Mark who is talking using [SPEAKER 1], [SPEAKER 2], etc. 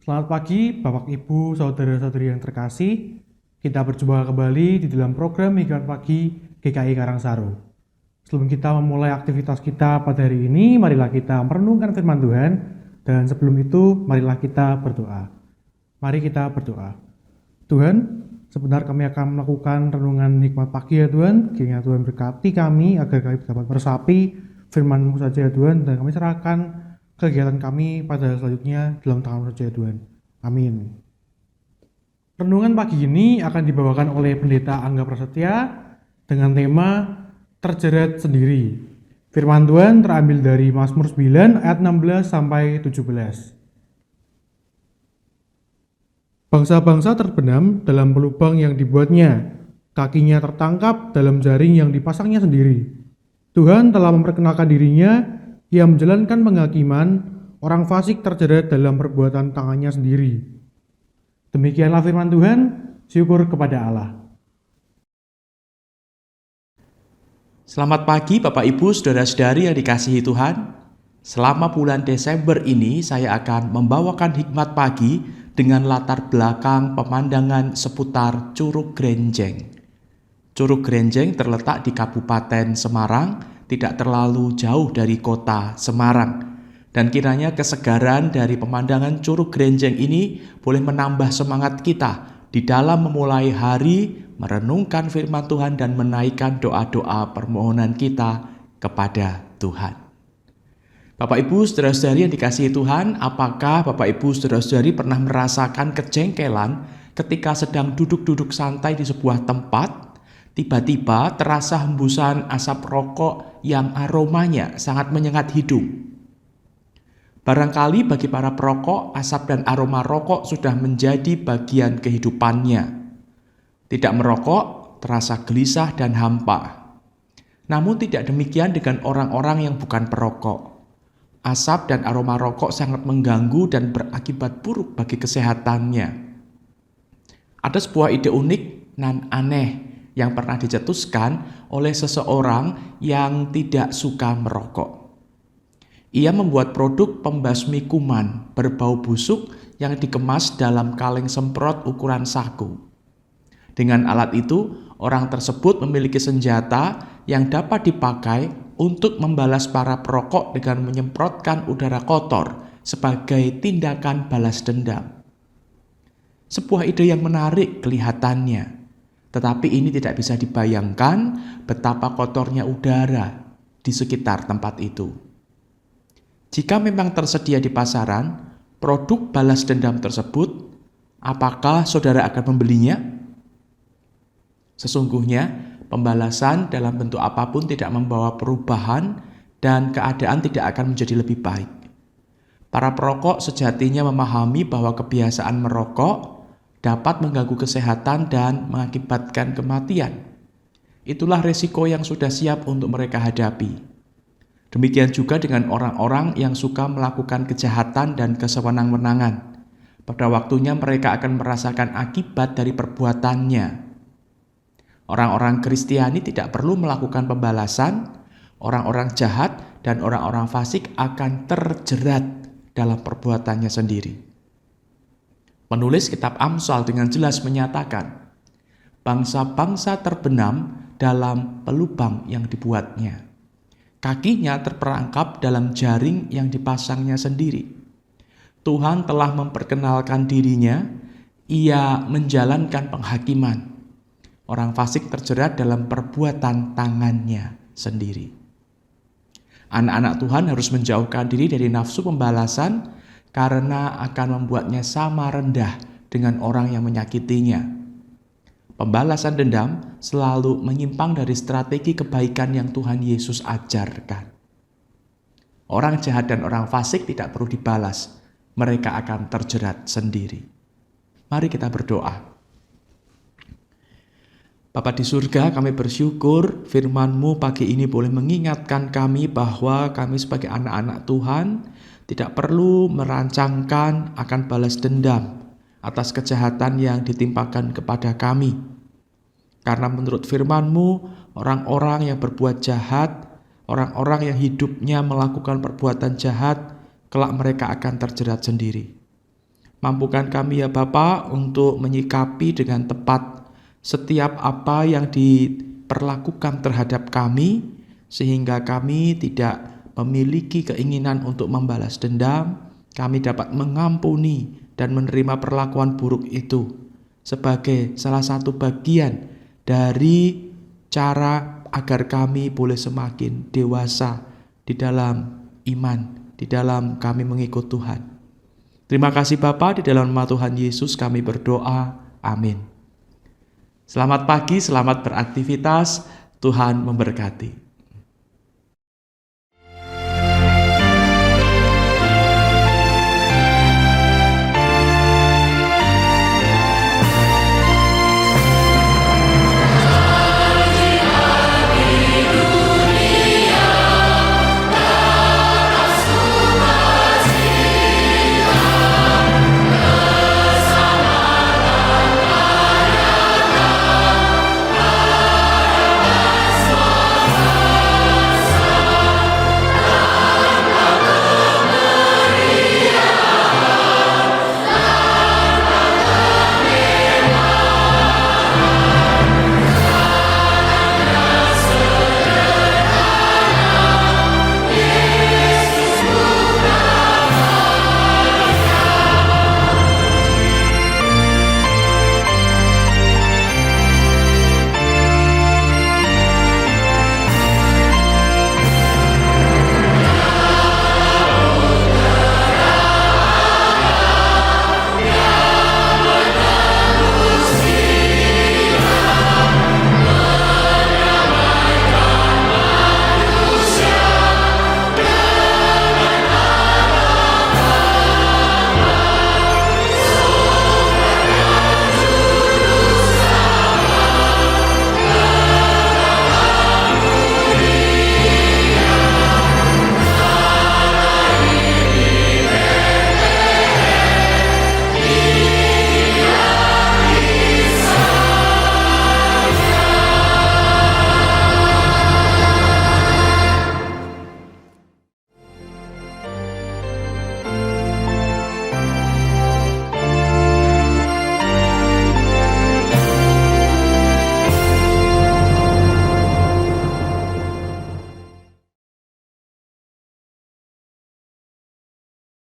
[SPEAKER 1] Selamat pagi, Bapak Ibu, saudara-saudari yang terkasih. Kita berjumpa kembali di dalam program Hikmat Pagi GKI Karangsaru. Sebelum kita memulai aktivitas kita pada hari ini, marilah kita merenungkan firman Tuhan. Dan sebelum itu, marilah kita berdoa. Mari kita berdoa. Tuhan, sebentar kami akan melakukan renungan hikmat pagi ya Tuhan. Kiranya Tuhan berkati kami agar kami dapat meresapi firman-Mu saja ya Tuhan. Dan kami serahkan kegiatan kami pada selanjutnya dalam tangan saja ya Tuhan. Amin. Renungan pagi ini akan dibawakan oleh Pendeta Angga Prasetya dengan tema Terjerat Sendiri. Firman Tuhan terambil dari Mazmur 9 ayat 16 sampai 17. Bangsa-bangsa terbenam dalam pelubang yang dibuatnya, kakinya tertangkap dalam jaring yang dipasangnya sendiri. Tuhan telah memperkenalkan dirinya. Ia menjalankan penghakiman, orang fasik terjerat dalam perbuatan tangannya sendiri. Demikianlah firman Tuhan, syukur kepada Allah.
[SPEAKER 2] Selamat pagi Bapak Ibu, Saudara-saudari yang dikasihi Tuhan. Selama bulan Desember ini saya akan membawakan hikmat pagi dengan latar belakang pemandangan seputar Curug Grenjeng. Curug Grenjeng terletak di Kabupaten Semarang, tidak terlalu jauh dari kota Semarang. Dan kiranya kesegaran dari pemandangan Curug Grenjeng ini boleh menambah semangat kita di dalam memulai hari, merenungkan firman Tuhan dan menaikkan doa-doa permohonan kita kepada Tuhan. Bapak Ibu, Saudara-saudari yang dikasihi Tuhan, apakah Bapak Ibu, Saudara-saudari pernah merasakan kejengkelan ketika sedang duduk-duduk santai di sebuah tempat? Tiba-tiba terasa hembusan asap rokok yang aromanya sangat menyengat hidung. Barangkali bagi para perokok, asap dan aroma rokok sudah menjadi bagian kehidupannya. Tidak merokok terasa gelisah dan hampa. Namun tidak demikian dengan orang-orang yang bukan perokok. Asap dan aroma rokok sangat mengganggu dan berakibat buruk bagi kesehatannya. Ada sebuah ide unik dan aneh yang pernah dicetuskan oleh seseorang yang tidak suka merokok. Ia membuat produk pembasmi kuman berbau busuk yang dikemas dalam kaleng semprot ukuran saku. Dengan alat itu, orang tersebut memiliki senjata yang dapat dipakai untuk membalas para perokok dengan menyemprotkan udara kotor sebagai tindakan balas dendam. Sebuah ide yang menarik kelihatannya. Tetapi ini tidak bisa dibayangkan betapa kotornya udara di sekitar tempat itu. Jika memang tersedia di pasaran, produk balas dendam tersebut, apakah saudara akan membelinya? Sesungguhnya, pembalasan dalam bentuk apapun tidak membawa perubahan dan keadaan tidak akan menjadi lebih baik. Para perokok sejatinya memahami bahwa kebiasaan merokok dapat mengganggu kesehatan dan mengakibatkan kematian. Itulah resiko yang sudah siap untuk mereka hadapi. Demikian juga dengan orang-orang yang suka melakukan kejahatan dan kesewenang-wenangan. Pada waktunya mereka akan merasakan akibat dari perbuatannya. Orang-orang Kristiani tidak perlu melakukan pembalasan. Orang-orang jahat dan orang-orang fasik akan terjerat dalam perbuatannya sendiri. Penulis kitab Amsal dengan jelas menyatakan, bangsa-bangsa terbenam dalam pelubang yang dibuatnya. Kakinya terperangkap dalam jaring yang dipasangnya sendiri. Tuhan telah memperkenalkan dirinya, ia menjalankan penghakiman. Orang fasik terjerat dalam perbuatan tangannya sendiri. Anak-anak Tuhan harus menjauhkan diri dari nafsu pembalasan, karena akan membuatnya sama rendah dengan orang yang menyakitinya. Pembalasan dendam selalu menyimpang dari strategi kebaikan yang Tuhan Yesus ajarkan. Orang jahat dan orang fasik tidak perlu dibalas, mereka akan terjerat sendiri. Mari kita berdoa. Bapa di surga, kami bersyukur firman-Mu pagi ini boleh mengingatkan kami bahwa kami sebagai anak-anak Tuhan tidak perlu merancangkan akan balas dendam atas kejahatan yang ditimpakan kepada kami. Karena menurut firman-Mu, orang-orang yang berbuat jahat, orang-orang yang hidupnya melakukan perbuatan jahat, kelak mereka akan terjerat sendiri. Mampukan kami ya Bapa untuk menyikapi dengan tepat setiap apa yang diperlakukan terhadap kami, sehingga kami tidak memiliki keinginan untuk membalas dendam. Kami dapat mengampuni dan menerima perlakuan buruk itu sebagai salah satu bagian dari cara agar kami boleh semakin dewasa di dalam iman, di dalam kami mengikut Tuhan. Terima kasih Bapa, di dalam nama Tuhan Yesus kami berdoa. Amin. Selamat pagi, selamat beraktivitas. Tuhan memberkati.